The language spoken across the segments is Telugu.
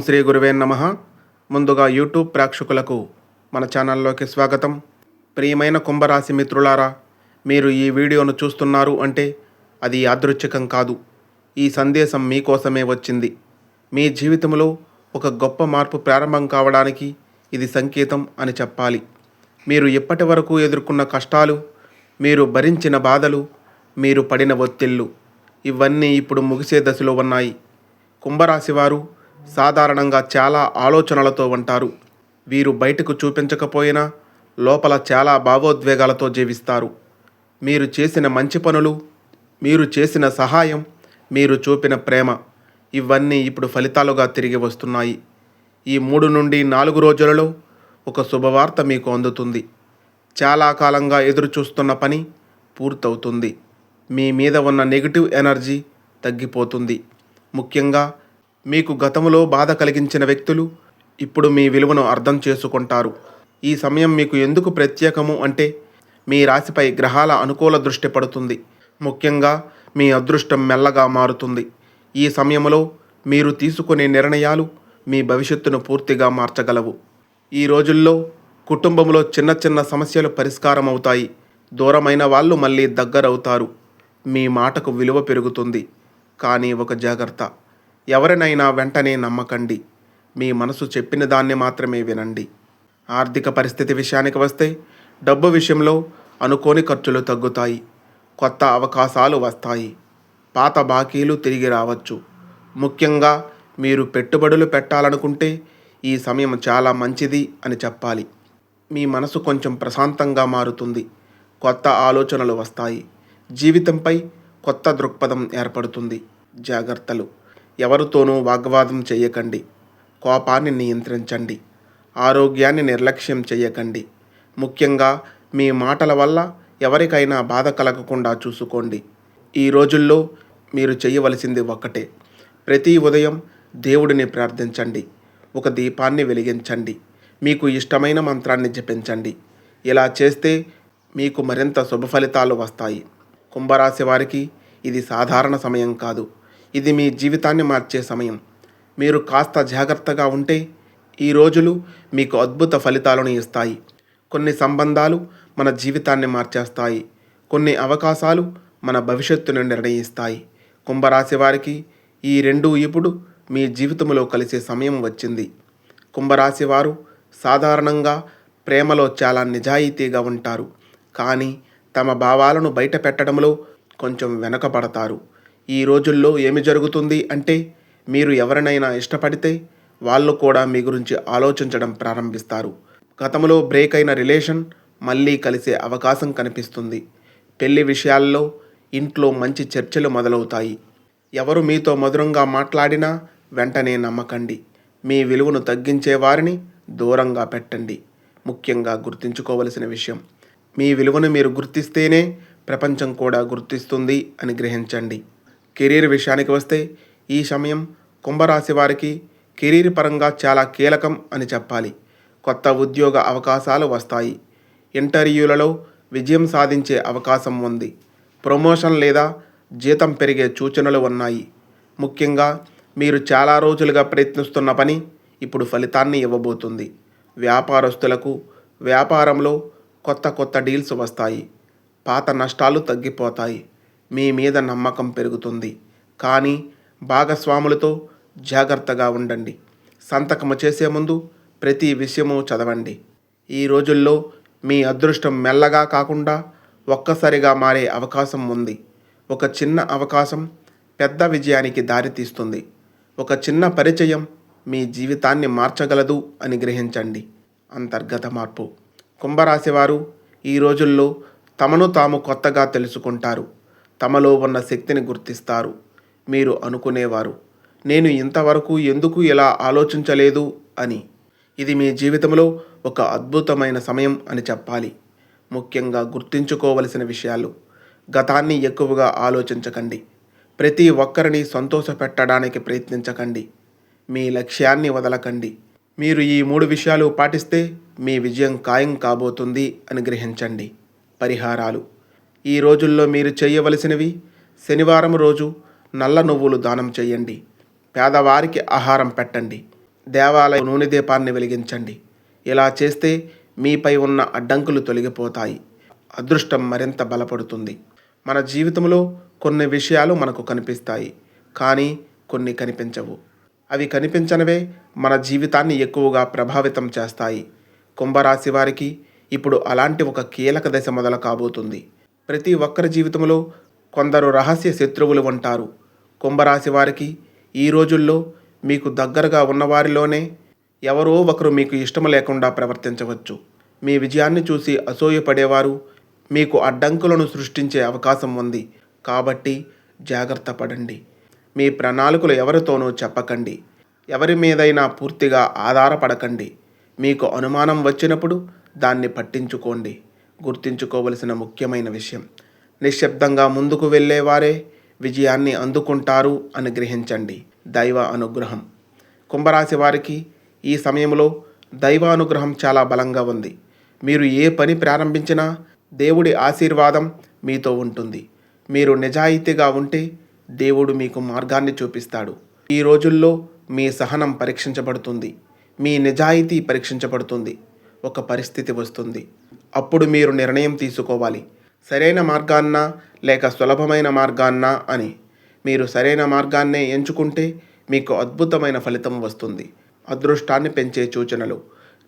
శ్రీ గురువే నమః. ముందుగా యూట్యూబ్ ప్రేక్షకులకు మన ఛానల్లోకి స్వాగతం. ప్రియమైన కుంభరాశి మిత్రులారా, మీరు ఈ వీడియోను చూస్తున్నారు అంటే అది యాదృచ్ఛికం కాదు. ఈ సందేశం మీకోసమే వచ్చింది. మీ జీవితంలో ఒక గొప్ప మార్పు ప్రారంభం కావడానికి ఇది సంకేతం అని చెప్పాలి. మీరు ఇప్పటి వరకు ఎదుర్కొన్న కష్టాలు, మీరు భరించిన బాధలు, మీరు పడిన ఒత్తిళ్ళు ఇవన్నీ ఇప్పుడు ముగిసే దశలో ఉన్నాయి. కుంభరాశి వారు సాధారణంగా చాలా ఆలోచనలతో ఉంటారు. వీరు బయటకు చూపించకపోయినా లోపల చాలా భావోద్వేగాలతో జీవిస్తారు. మీరు చేసిన మంచి పనులు, మీరు చేసిన సహాయం, మీరు చూపిన ప్రేమ ఇవన్నీ ఇప్పుడు ఫలితాలుగా తిరిగి వస్తున్నాయి. ఈ 3 నుండి 4 రోజులలో ఒక శుభవార్త మీకు అందుతుంది. చాలా కాలంగా ఎదురు చూస్తున్న పని పూర్తవుతుంది. మీ మీద ఉన్న నెగిటివ్ ఎనర్జీ తగ్గిపోతుంది. ముఖ్యంగా మీకు గతంలో బాధ కలిగించిన వ్యక్తులు ఇప్పుడు మీ విలువను అర్థం చేసుకుంటారు. ఈ సమయం మీకు ఎందుకు ప్రత్యేకము అంటే మీ రాశిపై గ్రహాల అనుకూల దృష్టి పడుతుంది. ముఖ్యంగా మీ అదృష్టం మెల్లగా మారుతుంది. ఈ సమయంలో మీరు తీసుకునే నిర్ణయాలు మీ భవిష్యత్తును పూర్తిగా మార్చగలవు. ఈ రోజుల్లో కుటుంబంలో చిన్న చిన్న సమస్యలు పరిష్కారం అవుతాయి. దూరమైన వాళ్ళు మళ్ళీ దగ్గరవుతారు. మీ మాటకు విలువ పెరుగుతుంది. కానీ ఒక జాగ్రత్త, ఎవరినైనా వెంటనే నమ్మకండి. మీ మనసు చెప్పిన దాన్ని మాత్రమే వినండి. ఆర్థిక పరిస్థితి విషయానికి వస్తే డబ్బు విషయంలో అనుకోని ఖర్చులు తగ్గుతాయి. కొత్త అవకాశాలు వస్తాయి. పాత బాకీలు తిరిగి రావచ్చు. ముఖ్యంగా మీరు పెట్టుబడులు పెట్టాలనుకుంటే ఈ సమయం చాలా మంచిది అని చెప్పాలి. మీ మనసు కొంచెం ప్రశాంతంగా మారుతుంది. కొత్త ఆలోచనలు వస్తాయి. జీవితంపై కొత్త దృక్పథం ఏర్పడుతుంది. జాగ్రత్తలు, ఎవరితోనూ వాగ్వాదం చేయకండి. కోపాన్ని నియంత్రించండి. ఆరోగ్యాన్ని నిర్లక్ష్యం చేయకండి. ముఖ్యంగా మీ మాటల వల్ల ఎవరికైనా బాధ కలగకుండా చూసుకోండి. ఈ రోజుల్లో మీరు చేయవలసింది ఒక్కటే, ప్రతి ఉదయం దేవుడిని ప్రార్థించండి. ఒక దీపాన్ని వెలిగించండి. మీకు ఇష్టమైన మంత్రాన్ని జపించండి. ఇలా చేస్తే మీకు మరింత శుభ ఫలితాలు వస్తాయి. కుంభరాశి వారికి ఇది సాధారణ సమయం కాదు. ఇది మీ జీవితాన్ని మార్చే సమయం. మీరు కాస్త జాగ్రత్తగా ఉంటే ఈ రోజులు మీకు అద్భుత ఫలితాలను ఇస్తాయి. కొన్ని సంబంధాలు మన జీవితాన్ని మార్చేస్తాయి. కొన్ని అవకాశాలు మన భవిష్యత్తును నిర్ణయిస్తాయి. కుంభరాశి వారికి ఈ రెండూ ఇప్పుడు మీ జీవితంలో కలిసే సమయం వచ్చింది. కుంభరాశి వారు సాధారణంగా ప్రేమలో చాలా నిజాయితీగా ఉంటారు. కానీ తమ భావాలను బయట పెట్టడంలో కొంచెం వెనకబడతారు. ఈ రోజుల్లో ఏమి జరుగుతుంది అంటే మీరు ఎవరినైనా ఇష్టపడితే వాళ్ళు కూడా మీ గురించి ఆలోచించడం ప్రారంభిస్తారు. గతంలో బ్రేక్ అయిన రిలేషన్ మళ్ళీ కలిసే అవకాశం కనిపిస్తుంది. పెళ్లి విషయాల్లో ఇంట్లో మంచి చర్చలు మొదలవుతాయి. ఎవరు మీతో మధురంగా మాట్లాడినా వెంటనే నమ్మకండి. మీ విలువను తగ్గించే వారిని దూరంగా పెట్టండి. ముఖ్యంగా గుర్తుంచుకోవలసిన విషయం, మీ విలువను మీరు గుర్తిస్తేనే ప్రపంచం కూడా గుర్తిస్తుంది అని గ్రహించండి. కెరీర్ విషయానికి వస్తే ఈ సమయం కుంభరాశి వారికి కెరీర్ పరంగా చాలా కీలకం అని చెప్పాలి. కొత్త ఉద్యోగ అవకాశాలు వస్తాయి. ఇంటర్వ్యూలలో విజయం సాధించే అవకాశం ఉంది. ప్రమోషన్ లేదా జీతం పెరిగే సూచనలు ఉన్నాయి. ముఖ్యంగా మీరు చాలా రోజులుగా ప్రయత్నిస్తున్న పని ఇప్పుడు ఫలితాన్ని ఇవ్వబోతుంది. వ్యాపారస్తులకు వ్యాపారంలో కొత్త డీల్స్ వస్తాయి. పాత నష్టాలు తగ్గిపోతాయి. మీ మీద నమ్మకం పెరుగుతుంది. కానీ భాగస్వాములతో జాగ్రత్తగా ఉండండి. సంతకము చేసే ముందు ప్రతి విషయము చదవండి. ఈ రోజుల్లో మీ అదృష్టం మెల్లగా కాకుండా ఒక్కసారిగా మారే అవకాశం ఉంది. ఒక చిన్న అవకాశం పెద్ద విజయానికి దారితీస్తుంది. ఒక చిన్న పరిచయం మీ జీవితాన్ని మార్చగలదు అని గ్రహించండి. అంతర్గత మార్పు. కుంభరాశి వారు ఈ రోజుల్లో తమను తాము కొత్తగా తెలుసుకుంటారు. తమలో ఉన్న శక్తిని గుర్తిస్తారు. మీరు అనుకునేవారు, నేను ఇంతవరకు ఎందుకు ఇలా ఆలోచించలేదు అని. ఇది మీ జీవితంలో ఒక అద్భుతమైన సమయం అని చెప్పాలి. ముఖ్యంగా గుర్తుంచుకోవలసిన విషయాలు, గతాన్ని ఎక్కువగా ఆలోచించకండి. ప్రతి ఒక్కరిని సంతోషపెట్టడానికి ప్రయత్నించకండి. మీ లక్ష్యాన్ని వదలకండి. మీరు ఈ 3 విషయాలు పాటిస్తే మీ విజయం ఖాయం కాబోతుంది అని గ్రహించండి. పరిహారాలు. ఈ రోజుల్లో మీరు చేయవలసినవి, శనివారం రోజు నల్ల నువ్వులు దానం చేయండి. పేదవారికి ఆహారం పెట్టండి. దేవాలయ నూనె దీపాన్ని వెలిగించండి. ఇలా చేస్తే మీపై ఉన్న అడ్డంకులు తొలగిపోతాయి. అదృష్టం మరింత బలపడుతుంది. మన జీవితంలో కొన్ని విషయాలు మనకు కనిపిస్తాయి, కానీ కొన్ని కనిపించవు. అవి కనిపించనివే మన జీవితాన్ని ఎక్కువగా ప్రభావితం చేస్తాయి. కుంభరాశి వారికి ఇప్పుడు అలాంటి ఒక కీలక దశ మొదలు కాబోతుంది. ప్రతి ఒక్కరి జీవితంలో కొందరు రహస్య శత్రువులు ఉంటారు. కుంభరాశి వారికి ఈ రోజుల్లో మీకు దగ్గరగా ఉన్నవారిలోనే ఎవరో ఒకరు మీకు ఇష్టం లేకుండా ప్రవర్తించవచ్చు. మీ విజయాన్ని చూసి అసూయపడేవారు మీకు అడ్డంకులను సృష్టించే అవకాశం ఉంది. కాబట్టి జాగ్రత్త పడండి. మీ ప్రణాళికలు ఎవరితోనూ చెప్పకండి. ఎవరి మీదైనా పూర్తిగా ఆధారపడకండి. మీకు అనుమానం వచ్చినప్పుడు దాన్ని పట్టించుకోండి. గుర్తుంచుకోవలసిన ముఖ్యమైన విషయం, నిశ్శబ్దంగా ముందుకు వెళ్ళేవారే విజయాన్ని అందుకుంటారు అని గ్రహించండి. దైవ అనుగ్రహం. కుంభరాశి వారికి ఈ సమయంలో దైవ అనుగ్రహం చాలా బలంగా ఉంది. మీరు ఏ పని ప్రారంభించినా దేవుడి ఆశీర్వాదం మీతో ఉంటుంది. మీరు నిజాయితీగా ఉంటే దేవుడు మీకు మార్గాన్ని చూపిస్తాడు. ఈ రోజుల్లో మీ సహనం పరీక్షించబడుతుంది. మీ నిజాయితీ పరీక్షించబడుతుంది. ఒక పరిస్థితి వస్తుంది. అప్పుడు మీరు నిర్ణయం తీసుకోవాలి, సరైన మార్గాన్నా లేక సులభమైన మార్గాన్నా అని. మీరు సరైన మార్గాన్నే ఎంచుకుంటే మీకు అద్భుతమైన ఫలితం వస్తుంది. అదృష్టాన్ని పెంచే సూచనలు: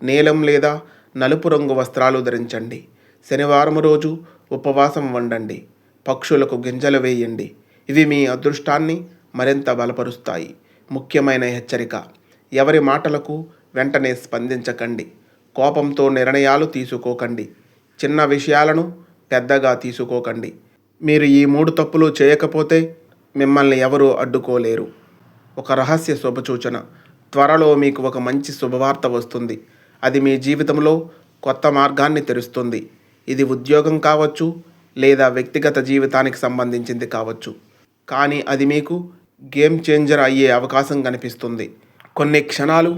నీలం లేదా నలుపు రంగు వస్త్రాలు ధరించండి. శనివారం రోజు ఉపవాసం వండండి. పక్షులకు గింజలు వేయండి. ఇవి మీ అదృష్టాన్ని మరింత బలపరుస్తాయి. ముఖ్యమైన హెచ్చరిక: ఎవరి మాటలకు వెంటనే స్పందించకండి. కోపంతో నిర్ణయాలు తీసుకోకండి. చిన్న విషయాలను పెద్దగా తీసుకోకండి. మీరు ఈ 3 తప్పులు చేయకపోతే మిమ్మల్ని ఎవరూ అడ్డుకోలేరు. ఒక రహస్య శుభసూచన: త్వరలో మీకు ఒక మంచి శుభవార్త వస్తుంది. అది మీ జీవితంలో కొత్త మార్గాన్ని తెరుస్తుంది. ఇది ఉద్యోగం కావచ్చు, లేదా వ్యక్తిగత జీవితానికి సంబంధించింది కావచ్చు. కానీ అది మీకు గేమ్ చేంజర్ అయ్యే అవకాశం కనిపిస్తుంది. కొన్ని క్షణాలు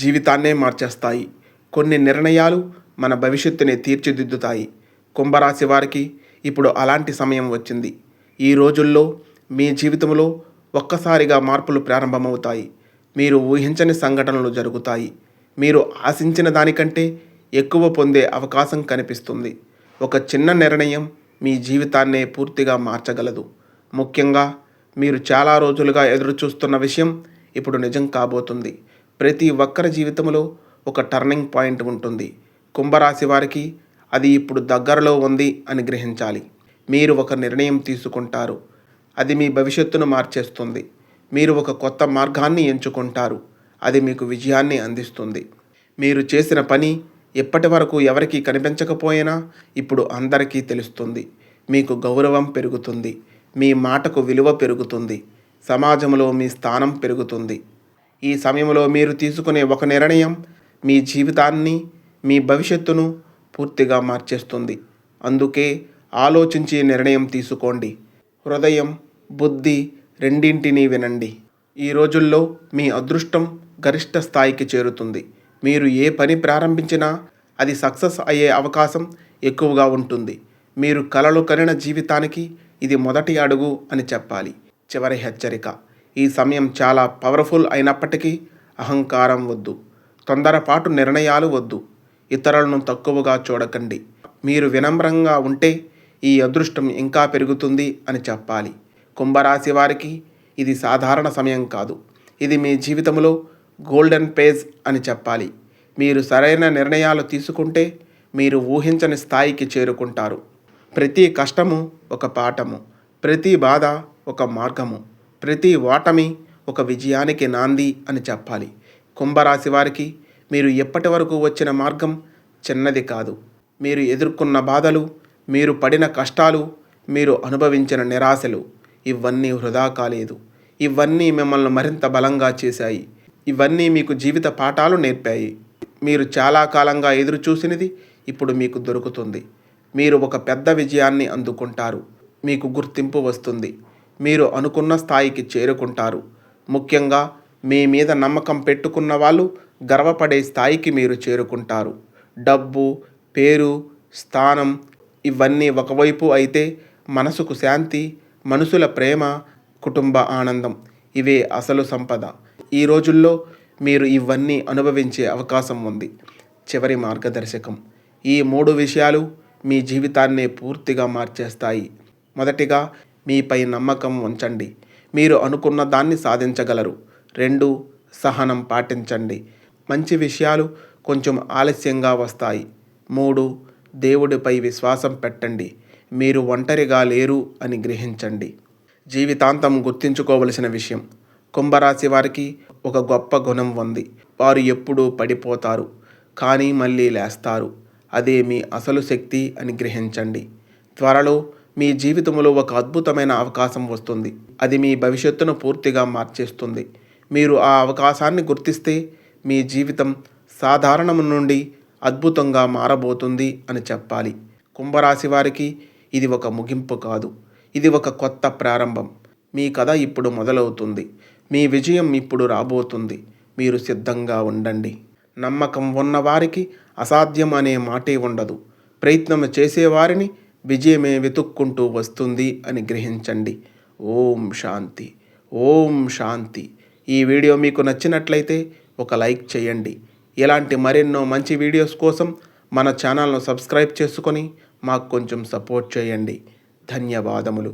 జీవితాన్నే మార్చేస్తాయి. కొన్ని నిర్ణయాలు మన భవిష్యత్తుని తీర్చిదిద్దుతాయి. కుంభరాశి వారికి ఇప్పుడు అలాంటి సమయం వచ్చింది. ఈ రోజుల్లో మీ జీవితంలో ఒక్కసారిగా మార్పులు ప్రారంభమవుతాయి. మీరు ఊహించని సంఘటనలు జరుగుతాయి. మీరు ఆశించిన దానికంటే ఎక్కువ పొందే అవకాశం కనిపిస్తుంది. ఒక చిన్న నిర్ణయం మీ జీవితాన్నే పూర్తిగా మార్చగలదు. ముఖ్యంగా మీరు చాలా రోజులుగా ఎదురుచూస్తున్న విషయం ఇప్పుడు నిజం కాబోతుంది. ప్రతి ఒక్కరి జీవితంలో ఒక టర్నింగ్ పాయింట్ ఉంటుంది. కుంభరాశి వారికి అది ఇప్పుడు దగ్గరలో ఉంది అని గ్రహించాలి. మీరు ఒక నిర్ణయం తీసుకుంటారు. అది మీ భవిష్యత్తును మార్చేస్తుంది. మీరు ఒక కొత్త మార్గాన్ని ఎంచుకుంటారు. అది మీకు విజయాన్ని అందిస్తుంది. మీరు చేసిన పని ఇప్పటి వరకు ఎవరికీ కనిపించకపోయినా ఇప్పుడు అందరికీ తెలుస్తుంది. మీకు గౌరవం పెరుగుతుంది. మీ మాటకు విలువ పెరుగుతుంది. సమాజంలో మీ స్థానం పెరుగుతుంది. ఈ సమయంలో మీరు తీసుకునే ఒక నిర్ణయం మీ జీవితాన్ని, మీ భవిష్యత్తును పూర్తిగా మార్చేస్తుంది. అందుకే ఆలోచించి నిర్ణయం తీసుకోండి. హృదయం, బుద్ధి రెండింటినీ వినండి. ఈ రోజుల్లో మీ అదృష్టం గరిష్ట స్థాయికి చేరుతుంది. మీరు ఏ పని ప్రారంభించినా అది సక్సెస్ అయ్యే అవకాశం ఎక్కువగా ఉంటుంది. మీరు కలలు కనిన జీవితానికి ఇది మొదటి అడుగు అని చెప్పాలి. చివరి హెచ్చరిక: ఈ సమయం చాలా పవర్ఫుల్ అయినప్పటికీ అహంకారం వద్దు. తొందరపాటు నిర్ణయాలు వద్దు. ఇతరులను తక్కువగా చూడకండి. మీరు వినమ్రంగా ఉంటే ఈ అదృష్టం ఇంకా పెరుగుతుంది అని చెప్పాలి. కుంభరాశి వారికి ఇది సాధారణ సమయం కాదు. ఇది మీ జీవితంలో గోల్డెన్ పేజ్ అని చెప్పాలి. మీరు సరైన నిర్ణయాలు తీసుకుంటే మీరు ఊహించని స్థాయికి చేరుకుంటారు. ప్రతి కష్టము ఒక పాఠము, ప్రతి బాధ ఒక మార్గము, ప్రతి ఓటమి ఒక విజయానికి నాంది అని చెప్పాలి. కుంభరాశి వారికి మీరు ఎప్పటి వరకు వచ్చిన మార్గం చిన్నది కాదు. మీరు ఎదుర్కొన్న బాధలు, మీరు పడిన కష్టాలు, మీరు అనుభవించిన నిరాశలు ఇవన్నీ వృధా కాలేదు. ఇవన్నీ మిమ్మల్ని మరింత బలంగా చేశాయి. ఇవన్నీ మీకు జీవిత పాఠాలు నేర్పాయి. మీరు చాలా కాలంగా ఎదురు చూసినది ఇప్పుడు మీకు దొరుకుతుంది. మీరు ఒక పెద్ద విజయాన్ని అందుకుంటారు. మీకు గుర్తింపు వస్తుంది. మీరు అనుకున్న స్థాయికి చేరుకుంటారు. ముఖ్యంగా మీ మీద నమ్మకం పెట్టుకున్న వాళ్ళు గర్వపడే స్థాయికి మీరు చేరుకుంటారు. డబ్బు, పేరు, స్థానం ఇవన్నీ ఒకవైపు అయితే మనసుకు శాంతి, మనుషుల ప్రేమ, కుటుంబ ఆనందం ఇవే అసలు సంపద. ఈ రోజుల్లో మీరు ఇవన్నీ అనుభవించే అవకాశం ఉంది. చివరి మార్గదర్శకం. ఈ 3 విషయాలు మీ జీవితాన్నే పూర్తిగా మార్చేస్తాయి. మొదటిగా, మీపై నమ్మకం ఉంచండి. మీరు అనుకున్న దాన్ని సాధించగలరు. 2, సహనం పాటించండి. మంచి విషయాలు కొంచెం ఆలస్యంగా వస్తాయి. 3, దేవుడిపై విశ్వాసం పెట్టండి. మీరు ఒంటరిగా లేరు అని గ్రహించండి. జీవితాంతం గుర్తుంచుకోవలసిన విషయం. కుంభరాశి వారికి ఒక గొప్ప గుణం ఉంది. వారు ఎప్పుడూ పడిపోతారు, కానీ మళ్ళీ లేస్తారు. అదే మీ అసలు శక్తి అని గ్రహించండి. త్వరలో మీ జీవితంలో ఒక అద్భుతమైన అవకాశం వస్తుంది. అది మీ భవిష్యత్తును పూర్తిగా మార్చేస్తుంది. మీరు ఆ అవకాశాన్ని గుర్తిస్తే మీ జీవితం సాధారణం నుండి అద్భుతంగా మారబోతుంది అని చెప్పాలి. కుంభరాశి వారికి ఇది ఒక ముగింపు కాదు, ఇది ఒక కొత్త ప్రారంభం. మీ కథ ఇప్పుడు మొదలవుతుంది. మీ విజయం ఇప్పుడు రాబోతుంది. మీరు సిద్ధంగా ఉండండి. నమ్మకం ఉన్నవారికి అసాధ్యం అనే మాటే ఉండదు. ప్రయత్నం చేసేవారిని విజయమే వెతుక్కుంటూ వస్తుంది అని గ్రహించండి. ఓం శాంతి. ఓం శాంతి. ఈ వీడియో మీకు నచ్చినట్లయితే ఒక లైక్ చేయండి. ఇలాంటి మరెన్నో మంచి వీడియోస్ కోసం మన ఛానల్ను సబ్స్క్రైబ్ చేసుకొని మాకు కొంచెం సపోర్ట్ చేయండి. ధన్యవాదములు.